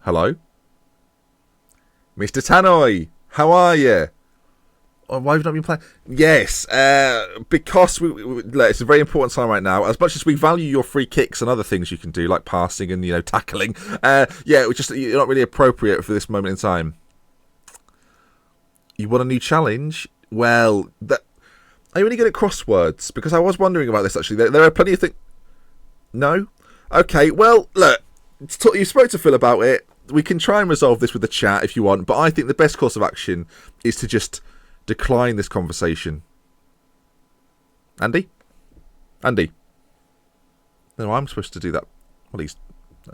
Hello? Mr. Tannoy, how are you? Why have you not been playing? Yes, because look, it's a very important time right now. As much as we value your free kicks and other things you can do, like passing and tackling, you're not really appropriate for this moment in time. You want a new challenge? Well, are you really good at crosswords? Because I was wondering about this actually. There are plenty of things. No? Okay. Well, look, you spoke to Phil about it. We can try and resolve this with the chat if you want, but I think the best course of action is to just decline this conversation. Andy? No, I'm supposed to do that. Well, he's...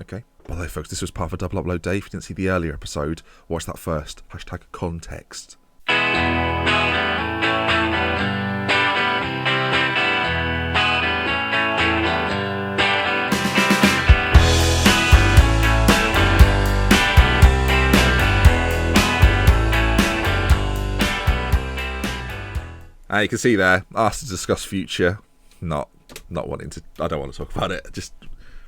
Okay. By the way, folks, this was part of a double upload day. If you didn't see the earlier episode, watch that first. #context. You can see there, asked to discuss future, not wanting to. I don't want to talk about it. Just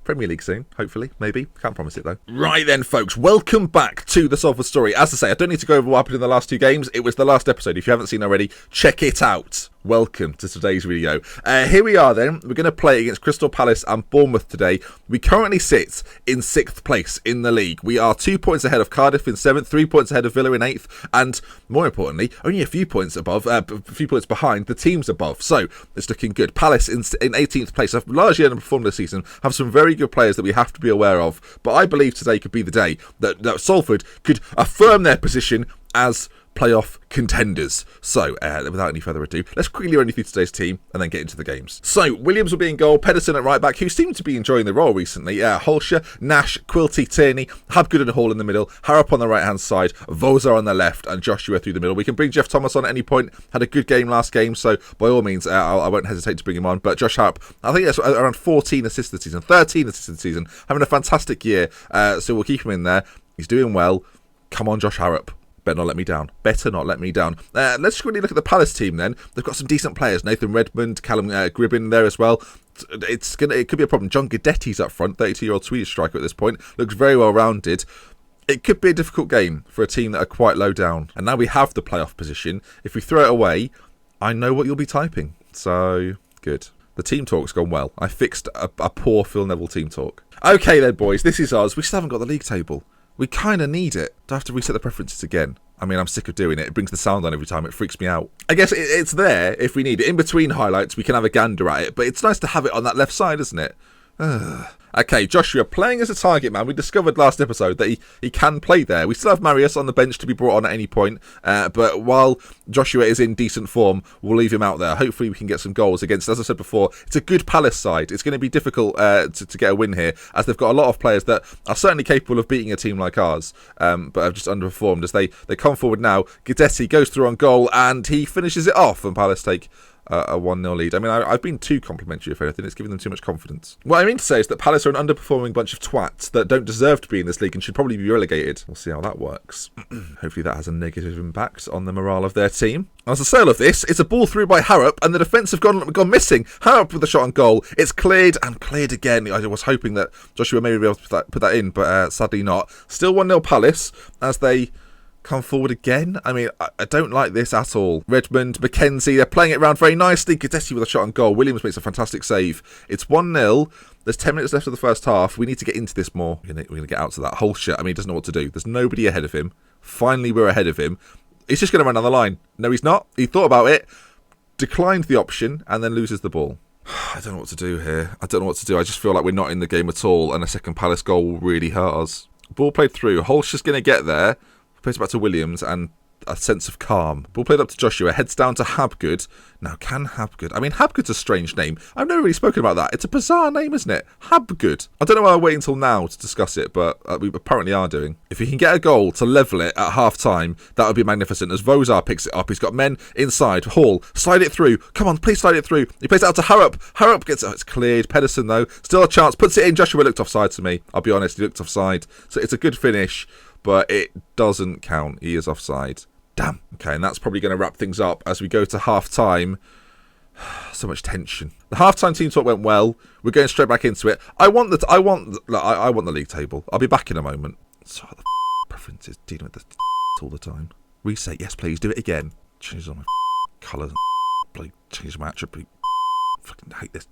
Premier League soon, hopefully, maybe. Can't promise it though. Right then, folks, welcome back to the Salford story. As I say, I don't need to go over what happened in the last two games. It was the last episode. If you haven't seen already, check it out. Welcome to today's video. Here we are then. We're going to play against Crystal Palace and Bournemouth today. We currently sit in 6th place in the league. We are 2 points ahead of Cardiff in 7th, 3 points ahead of Villa in 8th, and more importantly, only a few points behind the teams above. So it's looking good. Palace in 18th place have largely underperformed this season, have some very good players that we have to be aware of, but I believe today could be the day that Salford could affirm their position as playoff contenders. So, without any further ado, let's quickly run you through today's team and then get into the games. So, Williams will be in goal, Pedersen at right back, who seemed to be enjoying the role recently. Holscher, Nash, Quilty, Tierney, Habgood and Hall in the middle, Harrop on the right hand side, Voza on the left, and Joshua through the middle. We can bring Jeff Thomas on at any point. Had a good game last game, so by all means, I won't hesitate to bring him on. But Josh Harrop, I think that's around 14 assists this season, 13 assists this season, having a fantastic year. So we'll keep him in there. He's doing well. Come on, Josh Harrop. Better not let me down. Let's really look at the Palace team then. They've got some decent players. Nathan Redmond, Callum Gribbin there as well. It could be a problem. John Guidetti's up front, 32-year-old Swedish striker at this point. Looks very well rounded. It could be a difficult game for a team that are quite low down. And now we have the playoff position. If we throw it away, I know what you'll be typing. So, good. The team talk's gone well. I fixed a poor Phil Neville team talk. Okay then, boys. This is us. We still haven't got the league table. We kind of need it. Do I have to reset the preferences again? I mean, I'm sick of doing it. It brings the sound on every time. It freaks me out. I guess it's there if we need it. In between highlights, we can have a gander at it. But it's nice to have it on that left side, isn't it? Okay, Joshua playing as a target man. We discovered last episode that he can play there. We still have Marius on the bench to be brought on at any point. But while Joshua is in decent form, we'll leave him out there. Hopefully we can get some goals against, as I said before, it's a good Palace side. It's going to be difficult to get a win here, as they've got a lot of players that are certainly capable of beating a team like ours, but have just underperformed. As they come forward now, Guidetti goes through on goal and he finishes it off, and Palace take a 1-0 lead. I mean, I've been too complimentary, if anything. It's giving them too much confidence. What I mean to say is that Palace are an underperforming bunch of twats that don't deserve to be in this league and should probably be relegated. We'll see how that works. Hopefully that has a negative impact on the morale of their team. As a sale of this, it's a ball through by Harrop, and the defence have gone missing. Harrop with a shot on goal. It's cleared and cleared again. I was hoping that Joshua may be able to put that in, but sadly not. Still 1-0 Palace as they come forward again. I mean, I don't like this at all. Redmond, McKenzie, they're playing it around very nicely. Guidetti with a shot on goal. Williams makes a fantastic save. It's 1-0. There's 10 minutes left of the first half. We need to get into this more. We're going to get out to that whole shit. I mean, he doesn't know what to do. There's nobody ahead of him. Finally, we're ahead of him. He's just going to run down the line. No, he's not. He thought about it, declined the option, and then loses the ball. I don't know what to do here. I just feel like we're not in the game at all, and a second Palace goal will really hurt us. Ball played through. Holt's just going to get there. Plays it back to Williams and a sense of calm. Ball played up to Joshua, heads down to Habgood. Now, can Habgood... I mean, Habgood's a strange name. I've never really spoken about that. It's a bizarre name, isn't it? Habgood. I don't know why I wait until now to discuss it, but we apparently are doing. If he can get a goal to level it at half-time, that would be magnificent. As Vozar picks it up, he's got men inside. Hall, slide it through. Come on, please slide it through. He plays it out to Harrop. Harrop gets it. It's cleared. Pedersen, though, still a chance. Puts it in. Joshua looked offside to me. I'll be honest, he looked offside. So it's a good finish, but it doesn't count. He is offside. Damn. Okay, and that's probably going to wrap things up as we go to half-time. So much tension. The half-time team talk went well. We're going straight back into it. I want the league table. I'll be back in a moment. So the preferences, dealing with the all the time. Reset, yes please, do it again. Change all my colours, bloody change my attribute. Fucking hate this.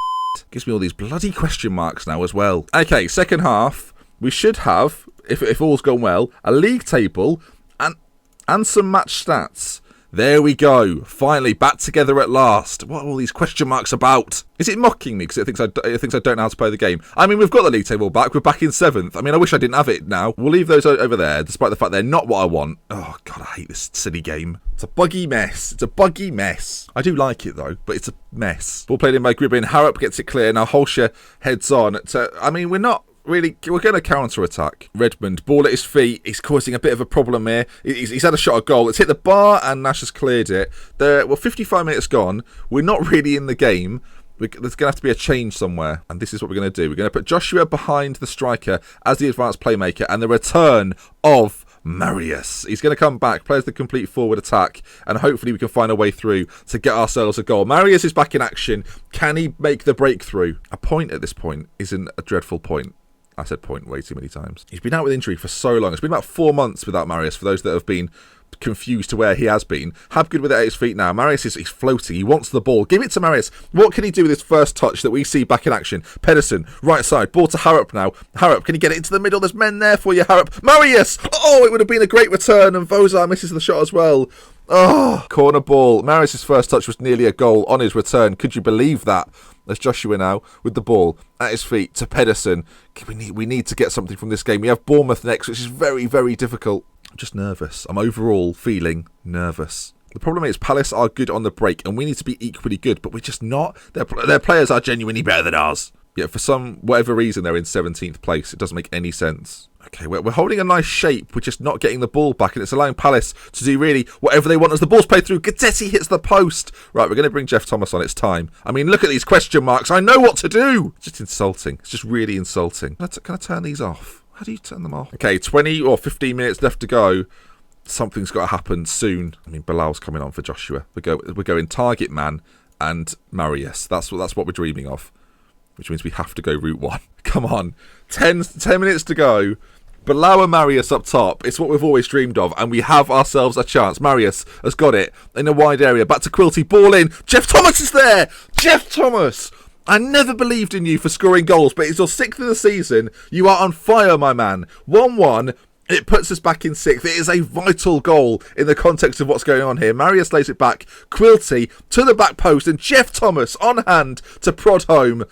Gives me all these bloody question marks now as well. Okay, second half, we should have, if all's gone well, a league table and some match stats. There we go. Finally, back together at last. What are all these question marks about? Is it mocking me because it thinks I don't know how to play the game? I mean, we've got the league table back. We're back in 7th. I mean, I wish I didn't have it now. We'll leave those over there, despite the fact they're not what I want. Oh, God, I hate this silly game. It's a buggy mess. It's a buggy mess. I do like it, though, but it's a mess. Ball played in by Gribbin. Harrop gets it clear. Now Holscher heads on. I mean, we're going to counter-attack. Redmond, ball at his feet. He's causing a bit of a problem here. He's had a shot at goal. It's hit the bar and Nash has cleared it. 55 minutes gone. We're not really in the game. There's going to have to be a change somewhere. And this is what we're going to do. We're going to put Joshua behind the striker as the advanced playmaker. And the return of Marius. He's going to come back, plays the complete forward attack, and hopefully we can find a way through to get ourselves a goal. Marius is back in action. Can he make the breakthrough? A point at this point isn't a dreadful point. I said point way too many times. He's been out with injury for so long. It's been about 4 months without Marius, for those that have been confused to where he has been. Habgood with it at his feet now. Marius he's floating. He wants the ball. Give it to Marius. What can he do with his first touch that we see back in action? Pedersen, right side. Ball to Harrop now. Harrop, can he get it into the middle? There's men there for you, Harrop. Marius! Oh, it would have been a great return, and Vozar misses the shot as well. Oh, corner ball. Marius' first touch was nearly a goal on his return. Could you believe that? There's Joshua now with the ball at his feet to Pedersen. We need to get something from this game. We have Bournemouth next, which is very, very difficult. I'm just nervous. I'm overall feeling nervous. The problem is Palace are good on the break, and we need to be equally good, but we're just not. Their players are genuinely better than ours. Yet for whatever reason, they're in 17th place. It doesn't make any sense. Okay, we're holding a nice shape. We're just not getting the ball back, and it's allowing Palace to do really whatever they want as the ball's played through. Gadzetti hits the post. Right, we're going to bring Jeff Thomas on. It's time. I mean, look at these question marks. I know what to do. It's just insulting. It's just really insulting. Can I turn these off? How do you turn them off? Okay, 20 or 15 minutes left to go. Something's got to happen soon. I mean, Bilal's coming on for Joshua. We're going target man and Marius. That's what we're dreaming of, which means we have to go route 1. Come on. 10 minutes to go. Bilal and Marius up top. It's what we've always dreamed of, and we have ourselves a chance. Marius has got it in a wide area. Back to Quilty. Ball in. Jeff Thomas is there. Jeff Thomas. I never believed in you for scoring goals, but it's your 6th of the season. You are on fire, my man. 1-1. It puts us back in 6th. It is a vital goal in the context of what's going on here. Marius lays it back. Quilty to the back post, and Jeff Thomas on hand to prod home.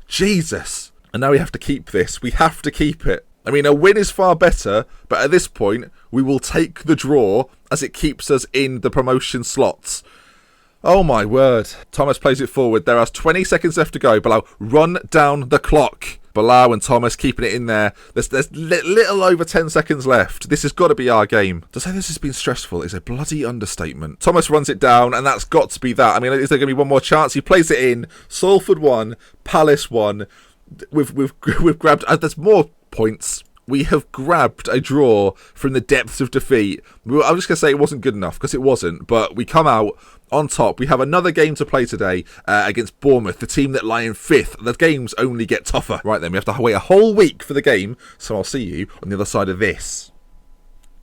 Jesus. And now we have to keep this. We have to keep it. I mean, a win is far better, but at this point, we will take the draw as it keeps us in the promotion slots. Oh my word. Thomas plays it forward. There are 20 seconds left to go. Bilal, run down the clock. Bilal and Thomas keeping it in there. There's little over 10 seconds left. This has got to be our game. To say this has been stressful is a bloody understatement. Thomas runs it down, and that's got to be that. I mean, is there going to be one more chance? He plays it in. Salford 1, Palace 1. We've grabbed... there's more points. We have grabbed a draw from the depths of defeat. I was just going to say it wasn't good enough, because it wasn't, but we come out on top. We have another game to play today against Bournemouth, the team that lie in 5th. The games only get tougher. Right then, we have to wait a whole week for the game, so I'll see you on the other side of this.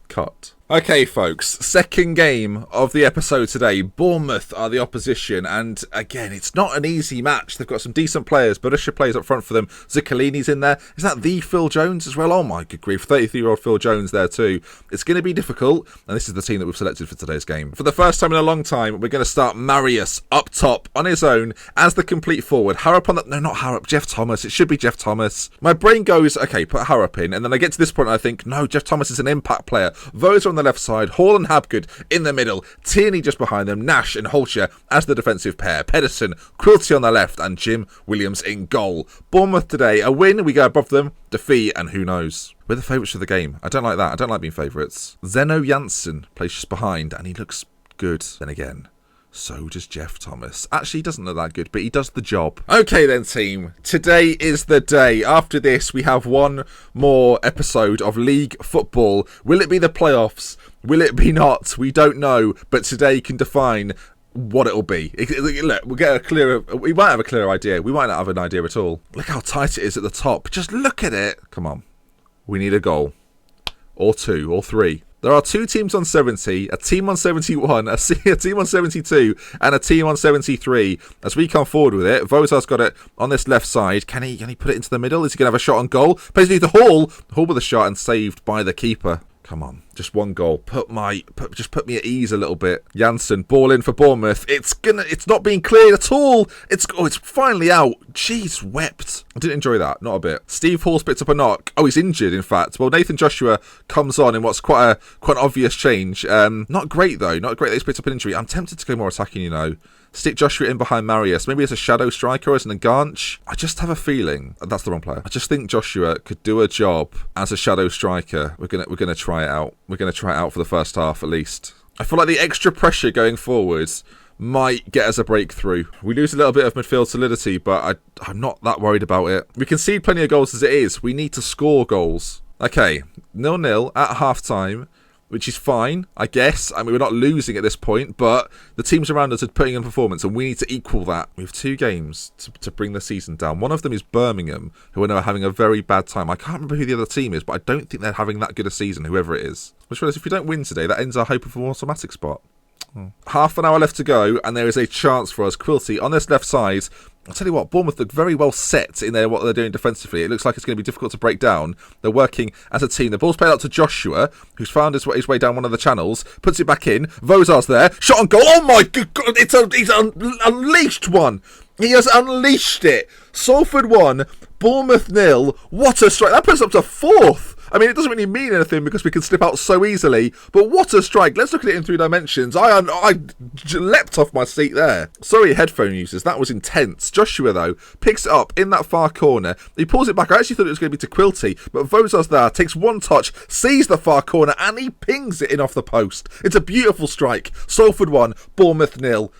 Cut. Okay, folks, second game of the episode today. Bournemouth are the opposition, and again, it's not an easy match. They've got some decent players. Borussia plays up front for them. Zuccalini's in there. Is that the Phil Jones as well? Oh my good grief, 33-year-old Phil Jones there too. It's going to be difficult, and this is the team that we've selected for today's game. For the first time in a long time, we're going to start Marius up top on his own as the complete forward. Harrop on the... No, not Harrop. Jeff Thomas. It should be Jeff Thomas. My brain goes, okay, put Harrop in, and then I get to this point and I think, no, Jeff Thomas is an impact player. Those are on the left side. Hall and Habgood in the middle. Tierney just behind them. Nash and Holscher as the defensive pair. Pedersen, Quilty on the left, and Jim Williams in goal. Bournemouth today, a win, we go above them. Defeat, and who knows. We're the favourites for the game. I don't like that. I don't like being favourites. Zeno Janssen plays just behind, and he looks good. Then again, so does Jeff Thomas. Actually, he doesn't look that good, but he does the job. Okay then, team. Today is the day. After this, we have one more episode of League Football. Will it be the playoffs? Will it be not? We don't know, but today can define what it'll be. Look, we'll get we might have a clearer idea. We might not have an idea at all. Look how tight it is at the top. Just look at it. Come on. We need a goal. or 2 or 3. There are 2 teams on 70, a team on 71, a team on 72, and a team on 73. As we come forward with it, Vozar's got it on this left side. Can he put it into the middle? Is he going to have a shot on goal? Plays it to Hall. Hall with a shot and saved by the keeper. Come on, just one goal. Just put me at ease a little bit. Janssen, ball in for Bournemouth. It's not being cleared at all. It's finally out. Jeez, wept. I didn't enjoy that, not a bit. Steve Hall's picked up a knock. Oh, he's injured, in fact. Well, Nathan Joshua comes on in what's quite an obvious change. Not great though. Not great that he's picked up an injury. I'm tempted to go more attacking, you know. Stick Joshua in behind Marius. Maybe as a shadow striker, as an Nganch. I just have a feeling that's the wrong player. I just think Joshua could do a job as a shadow striker. We're gonna try it out. We're gonna try it out for the first half at least. I feel like the extra pressure going forwards might get us a breakthrough. We lose a little bit of midfield solidity, but I'm not that worried about it. We concede plenty of goals as it is. We need to score goals. Okay, 0-0 at half time, which is fine, I guess. I mean, we're not losing at this point, but the teams around us are putting in performance, and we need to equal that. We have 2 games to bring the season down. One of them is Birmingham, who are now having a very bad time. I can't remember who the other team is, but I don't think they're having that good a season, whoever it is. Which means if we don't win today, that ends our hope of an automatic spot. Half an hour left to go, and there is a chance for us. Quilty on this left side. I'll tell you what, Bournemouth look very well set in what they're doing defensively. It looks like it's going to be difficult to break down. They're working as a team. The ball's played out to Joshua, who's found his way down one of the channels. Puts it back in. Vozar's there. Shot on goal. Oh my God! He's unleashed one. He has unleashed it. Salford 1, Bournemouth 0. What a strike. That puts us up to 4th. I mean, it doesn't really mean anything because we can slip out so easily, but what a strike. Let's look at it in 3 dimensions. I leapt off my seat there. Sorry, headphone users. That was intense. Joshua, though, picks it up in that far corner. He pulls it back. I actually thought it was going to be to Quilty, but Vozar's there, takes one touch, sees the far corner, and he pings it in off the post. It's a beautiful strike. Salford 1, Bournemouth 0.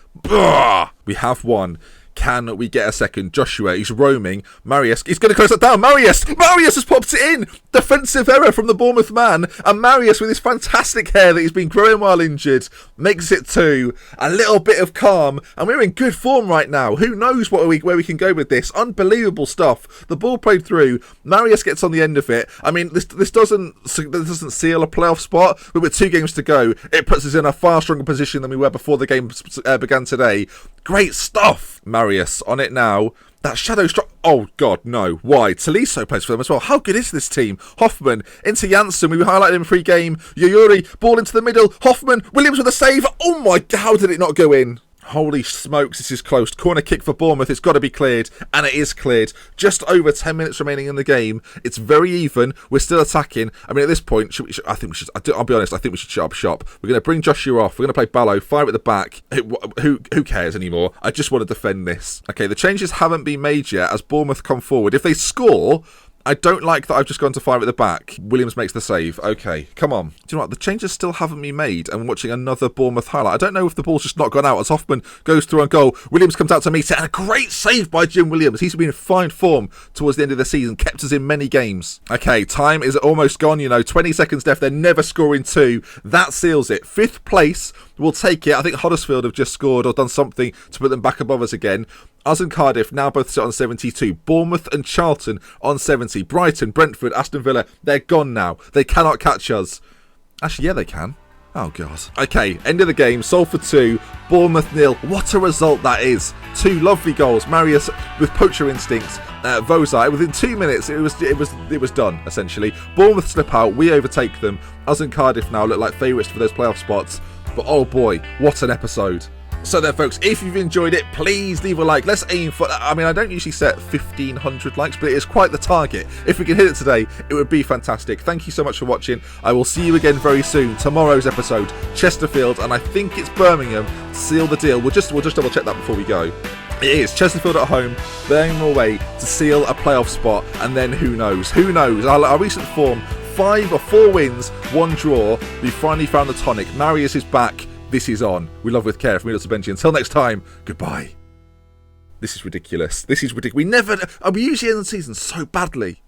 We have won. Can we get a second? Joshua, he's roaming. Marius, he's going to close that down. Marius has popped it in. Defensive error from the Bournemouth man. And Marius, with his fantastic hair that he's been growing while injured, makes it 2. A little bit of calm. And we're in good form right now. Who knows where we can go with this? Unbelievable stuff. The ball played through. Marius gets on the end of it. I mean, this doesn't seal a playoff spot. But with 2 games to go, it puts us in a far stronger position than we were before the game began today. Great stuff. Marius on it now. That shadow strike. Oh, God, no. Why? Taliso plays for them as well. How good is this team? Hoffman into Janssen. We highlighted him pre-game. Yoyuri, ball into the middle. Hoffman, Williams with a save. Oh, my God. How did it not go in? Holy smokes, this is close. Corner kick for Bournemouth. It's got to be cleared. And it is cleared. Just over 10 minutes remaining in the game. It's very even. We're still attacking. I mean, at this point, I'll be honest, I think we should shut up shop. We're going to bring Joshua off. We're going to play Ballo, fire at the back. Who cares anymore? I just want to defend this. Okay, the changes haven't been made yet as Bournemouth come forward. If they score, I don't like that I've just gone to fire at the back. Williams makes the save. Okay, come on. Do you know what? The changes still haven't been made. And I'm watching another Bournemouth highlight. I don't know if the ball's just not gone out as Hoffman goes through on goal. Williams comes out to meet it. And a great save by Jim Williams. He's been in fine form towards the end of the season. Kept us in many games. Okay, time is almost gone. 20 seconds left. They're never scoring 2. That seals it. 5th place. We'll take it. I think Huddersfield have just scored or done something to put them back above us again. Us and Cardiff now both sit on 72. Bournemouth and Charlton on 70. Brighton, Brentford, Aston Villa, they're gone now. They cannot catch us. Actually, yeah, they can. Oh, God. Okay, end of the game. Salford 2, Bournemouth 0. What a result that is. 2 lovely goals. Marius with poacher instincts. Vozar, within 2 minutes, it was done, essentially. Bournemouth slip out. We overtake them. Us and Cardiff now look like favourites for those playoff spots. But, oh, boy, what an episode. So then, folks, if you've enjoyed it, please leave a like. Let's aim for, I mean, I don't usually set 1,500 likes, but it is quite the target. If we can hit it today, it would be fantastic. Thank you so much for watching. I will see you again very soon. Tomorrow's episode, Chesterfield, and I think it's Birmingham. Seal the deal. We'll just double check that before we go. It is Chesterfield at home, Birmingham away to seal a playoff spot, and then who knows? Who knows? Our recent form, 5 or 4 wins, 1 draw. We finally found the tonic. Marius is back. This is on. We love with care from Middle to Benji. Until next time, goodbye. This is ridiculous. We usually end the season so badly.